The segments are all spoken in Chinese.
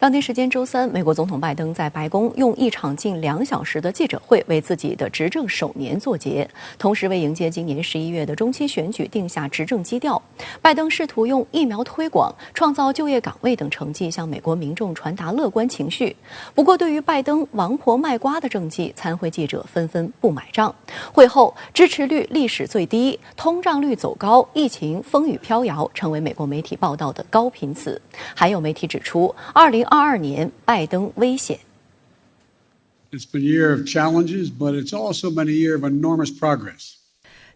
当地时间周三，美国总统拜登在白宫用一场近2小时的记者会为自己的执政首年作结，同时为迎接今年11月的中期选举定下执政基调。拜登试图用疫苗推广、创造就业岗位等成绩向美国民众传达乐观情绪。不过，对于拜登王婆卖瓜的政绩，参会记者纷纷不买账。会后，支持率历史最低，通胀率走高，疫情风雨飘摇，成为美国媒体报道的高频词。还有媒体指出，2022年拜登危险。It's been a year of challenges, but it's also been a year of enormous progress.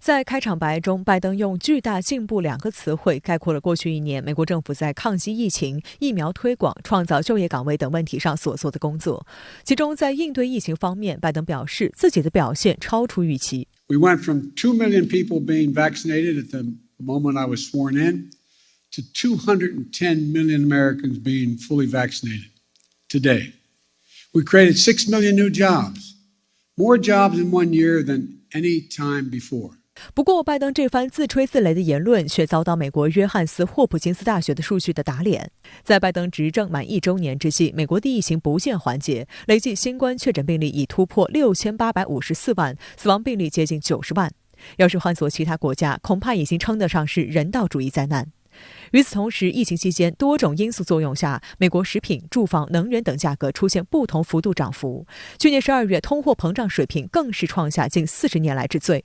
在开场白中，拜登用巨大进步2个词汇概括了过去1年美国政府在抗击疫情、疫苗推广、创造就业岗位等问题上所做的工作。其中，在应对疫情方面，拜登表示自己的表现超出预期。We went from 2 million people being vaccinated at the moment I was sworn in to 210 million Americans being fully vaccinated today. We created 6 million new jobs, more jobs in 1 year than any time before. 不过，拜登这番自吹自擂的言论却遭到美国约翰斯霍普金斯大学的数据的打脸。在拜登执政满1周年之际，美国的疫情不见缓解，累计新冠确诊病例已突破6854万，死亡病例接近90万。要是换作其他国家，恐怕已经称得上是人道主义灾难。与此同时，疫情期间多种因素作用下，美国食品、住房、能源等价格出现不同幅度涨幅。去年12月，通货膨胀水平更是创下近40年来之最。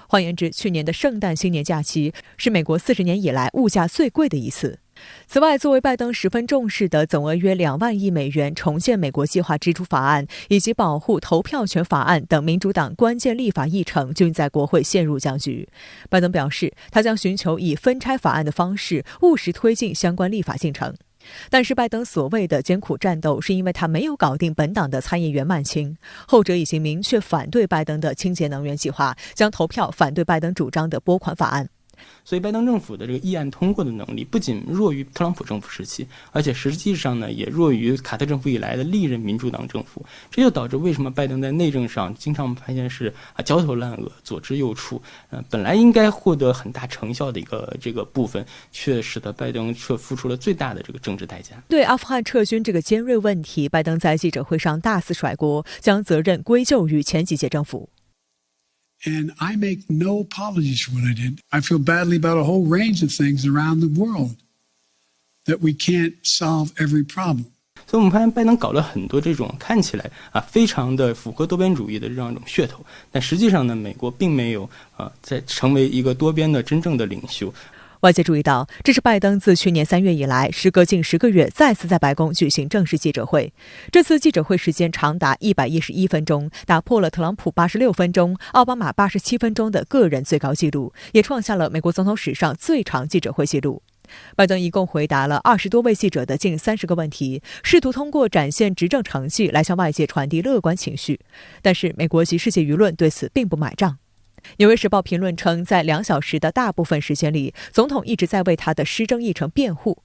换言之，去年的圣诞新年假期是美国40年以来物价最贵的一次。此外，作为拜登十分重视的总额约2万亿美元重建美国计划支出法案以及保护投票权法案等民主党关键立法议程均在国会陷入僵局。拜登表示，他将寻求以分拆法案的方式务实推进相关立法进程。但是拜登所谓的艰苦战斗，是因为他没有搞定本党的参议员曼青，后者已经明确反对拜登的清洁能源计划，将投票反对拜登主张的拨款法案。所以拜登政府的这个议案通过的能力不仅弱于特朗普政府时期，而且实际上呢也弱于卡特政府以来的历任民主党政府。这就导致为什么拜登在内政上经常发现是焦头烂额、左支右绌。本来应该获得很大成效的一个这个部分，却使得拜登却付出了最大的这个政治代价。对阿富汗撤军这个尖锐问题，拜登在记者会上大肆甩锅，将责任归咎于前几届政府。And I make no apologies for what I did. I feel badly about a whole range of things around the world that we can't solve every problem. 所以我们发现拜登搞了很多这种看起来非常的符合多边主义的这样一种噱头，但实际上呢，美国并没有在成为一个多边的真正的领袖。外界注意到，这是拜登自去年3月以来，时隔近10个月再次在白宫举行正式记者会。这次记者会时间长达111分钟，打破了特朗普86分钟、奥巴马87分钟的个人最高纪录，也创下了美国总统史上最长记者会纪录。拜登一共回答了20多位记者的近30个问题，试图通过展现执政成绩来向外界传递乐观情绪。但是美国及世界舆论对此并不买账。纽约时报评论称，在2小时的大部分时间里，总统一直在为他的施政议程辩护。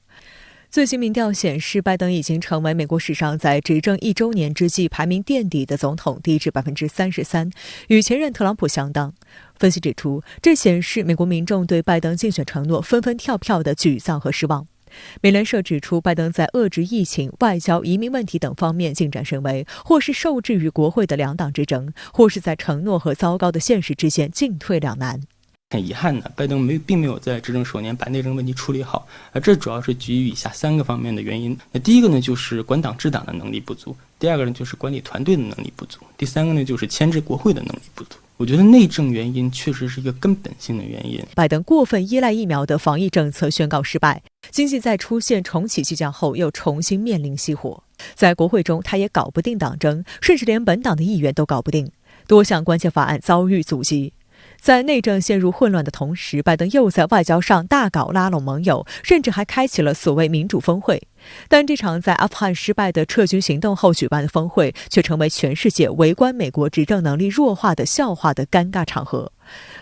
最新民调显示，拜登已经成为美国史上在执政1周年之际排名垫底的总统，低至 33%， 与前任特朗普相当。分析指出，这显示美国民众对拜登竞选承诺纷纷跳票的沮丧和失望。美联社指出，拜登在遏制疫情、外交、移民问题等方面进展甚微，或是受制于国会的2党之争，或是在承诺和糟糕的现实之间进退两难。很遗憾呢，拜登并没有在执政首年把内政问题处理好，而这主要是基于以下3个方面的原因。那第一个呢，就是管党治党的能力不足；第二个呢，就是管理团队的能力不足；第三个呢，就是牵制国会的能力不足。我觉得内政原因确实是一个根本性的原因。拜登过分依赖疫苗的防疫政策宣告失败，经济在出现重启迹象后又重新面临熄火。在国会中，他也搞不定党争，甚至连本党的议员都搞不定，多项关键法案遭遇阻击。在内政陷入混乱的同时，拜登又在外交上大搞拉拢盟友，甚至还开启了所谓民主峰会。但这场在阿富汗失败的撤军行动后举办的峰会，却成为全世界围观美国执政能力弱化的笑话的尴尬场合。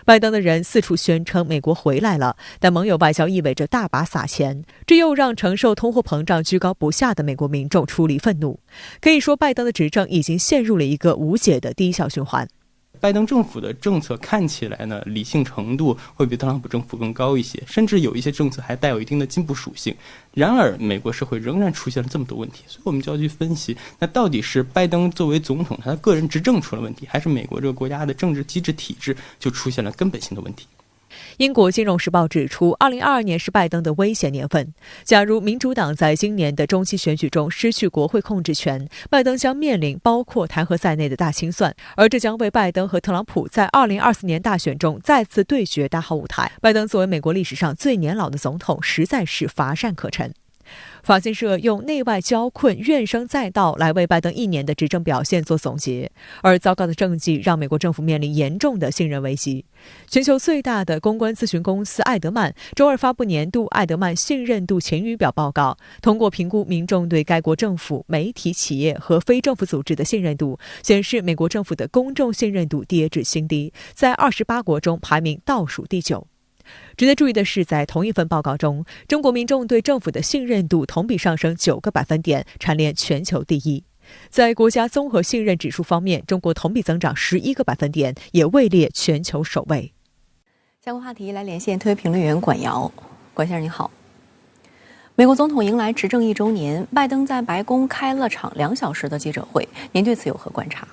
拜登的人四处宣称美国回来了，但盟友外交意味着大把撒钱，这又让承受通货膨胀居高不下的美国民众出离愤怒。可以说，拜登的执政已经陷入了一个无解的低效循环。拜登政府的政策看起来呢，理性程度会比特朗普政府更高一些，甚至有一些政策还带有一定的进步属性。然而，美国社会仍然出现了这么多问题，所以我们就要去分析，那到底是拜登作为总统他的个人执政出了问题，还是美国这个国家的政治机制体制就出现了根本性的问题？英国金融时报指出，2022年是拜登的危险年份。假如民主党在今年的中期选举中失去国会控制权，拜登将面临包括弹劾在内的大清算，而这将为拜登和特朗普在2024年大选中再次对决搭好舞台。拜登作为美国历史上最年老的总统，实在是乏善可陈。法新社用内外交困、怨声载道来为拜登1年的执政表现做总结，而糟糕的政绩让美国政府面临严重的信任危机。全球最大的公关咨询公司艾德曼周二发布年度艾德曼信任度晴雨表报告，通过评估民众对该国政府、媒体、企业和非政府组织的信任度，显示美国政府的公众信任度跌至新低，在28国中排名倒数第9。值得注意的是，在同一份报告中，中国民众对政府的信任度同比上升9个百分点，蝉联全球第1。在国家综合信任指数方面，中国同比增长11个百分点，也位列全球首位。相关话题来连线特约评论员管瑶。管先生您好。美国总统迎来执政1周年，拜登在白宫开了场2小时的记者会，您对此有何观察？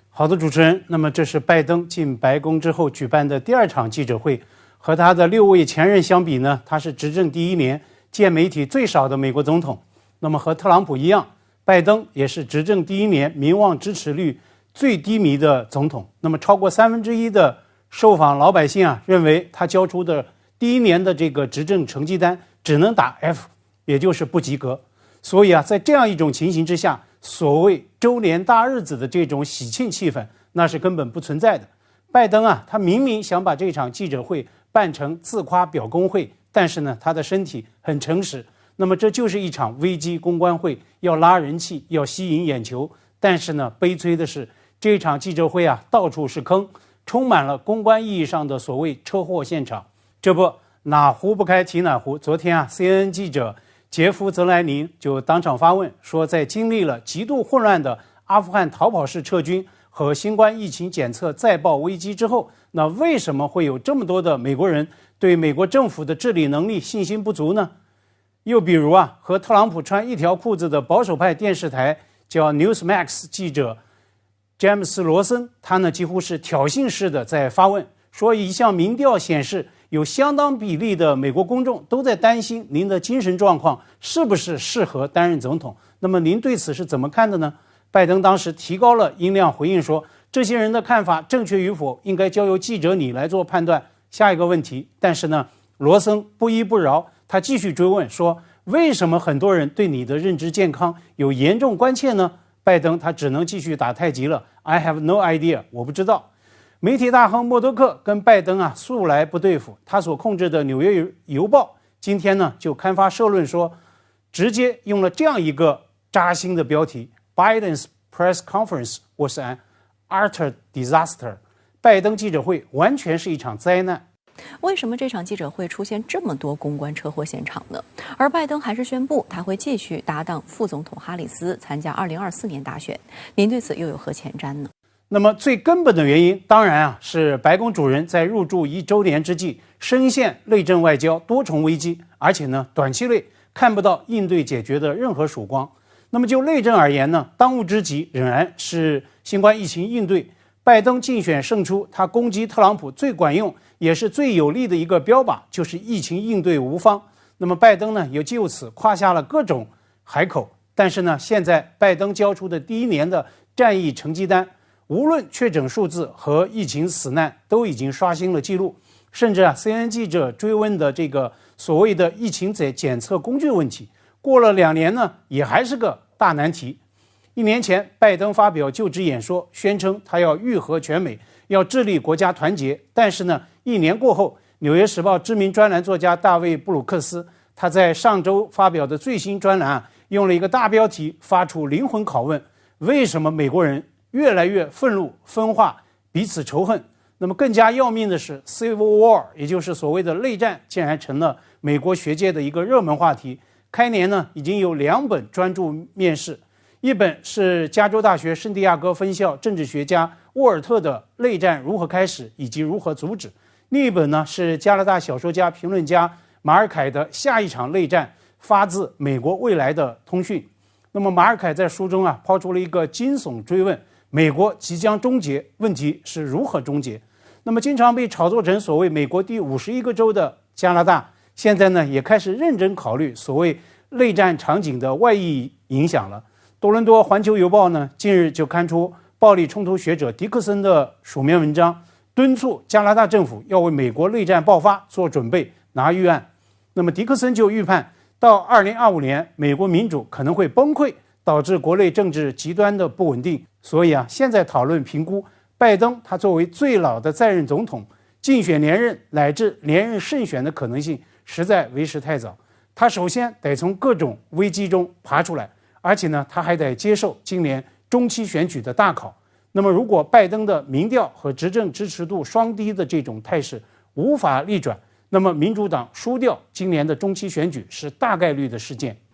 好的，主持人，那么这是拜登进白宫之后举办的第2场记者会。和他的6位前任相比呢，他是执政第1年见媒体最少的美国总统。那么和特朗普一样，拜登也是执政第1年民望支持率最低迷的总统。那么超过1/3的受访老百姓认为他交出的第1年的这个执政成绩单只能打 F， 也就是不及格。所以在这样一种情形之下，所谓周年大日子的这种喜庆气氛那是根本不存在的。拜登他明明想把这场记者会办成自夸表功会，但是呢，他的身体很诚实。那么这就是一场危机公关会，要拉人气，要吸引眼球。但是呢，悲催的是，这场记者会到处是坑，充满了公关意义上的所谓车祸现场。这不，哪壶不开提哪壶。昨天CNN 记者杰夫·泽莱宁就当场发问，说在经历了极度混乱的阿富汗逃跑式撤军和新冠疫情检测再爆危机之后，那为什么会有这么多的美国人对美国政府的治理能力信心不足呢？又比如和特朗普穿一条裤子的保守派电视台叫 Newsmax 记者詹姆斯·罗森，他呢几乎是挑衅式的在发问，说一项民调显示，有相当比例的美国公众都在担心您的精神状况是不是适合担任总统。那么您对此是怎么看的呢？拜登当时提高了音量回应说，这些人的看法正确与否应该交由记者你来做判断。下一个问题，但是呢，罗森不依不饶，他继续追问说，为什么很多人对你的认知健康有严重关切呢？拜登他只能继续打太极了， I have no idea， 我不知道。媒体大亨默多克跟拜登素来不对付，他所控制的纽约邮报今天呢就刊发社论说，直接用了这样一个扎心的标题， Biden's press conference was an utter disaster， 拜登记者会完全是一场灾难。为什么这场记者会出现这么多公关车祸现场呢？而拜登还是宣布他会继续搭档副总统哈里斯参加2024年大选，您对此又有何前瞻呢？那么最根本的原因当然是白宫主人在入驻1周年之际深陷内政外交多重危机，而且呢短期内看不到应对解决的任何曙光。那么就内政而言呢，当务之急仍然是新冠疫情应对。拜登竞选胜出，他攻击特朗普最管用也是最有力的一个标靶就是疫情应对无方。那么拜登呢也就此夸下了各种海口。但是呢，现在拜登交出的第1年的战役成绩单，无论确诊数字和疫情死难都已经刷新了记录。甚至CNN 记者追问的这个所谓的疫情检测工具问题，过了2年呢也还是个大难题。1年前拜登发表就职演说，宣称他要愈合全美，要致力国家团结。但是呢1年过后，纽约时报知名专栏作家大卫布鲁克斯，他在上周发表的最新专栏用了一个大标题发出灵魂拷问，为什么美国人越来越愤怒分化彼此仇恨？那么更加要命的是 Civil War， 也就是所谓的内战，竟然成了美国学界的一个热门话题。开年呢已经有2本专著面世，一本是加州大学圣地亚哥分校政治学家沃尔特的《内战如何开始以及如何阻止》，另一本呢是加拿大小说家、评论家马尔凯的《下一场内战发自美国未来的通讯》。那么马尔凯在书中抛出了一个惊悚追问：美国即将终结，问题是如何终结？那么经常被炒作成所谓美国第51个州的加拿大，现在呢也开始认真考虑所谓内战场景的外溢影响了。多伦多环球邮报呢近日就刊出暴力冲突学者迪克森的署名文章，敦促加拿大政府要为美国内战爆发做准备，拿预案。那么迪克森就预判到2025年美国民主可能会崩溃，导致国内政治极端的不稳定。所以现在讨论评估拜登他作为最老的在任总统竞选连任乃至连任胜选的可能性实在为时太早。他首先得从各种危机中爬出来，而且呢他还得接受今年中期选举的大考。那么如果拜登的民调和执政支持度双低的这种态势无法逆转，那么民主党输掉今年的中期选举是大概率的事件。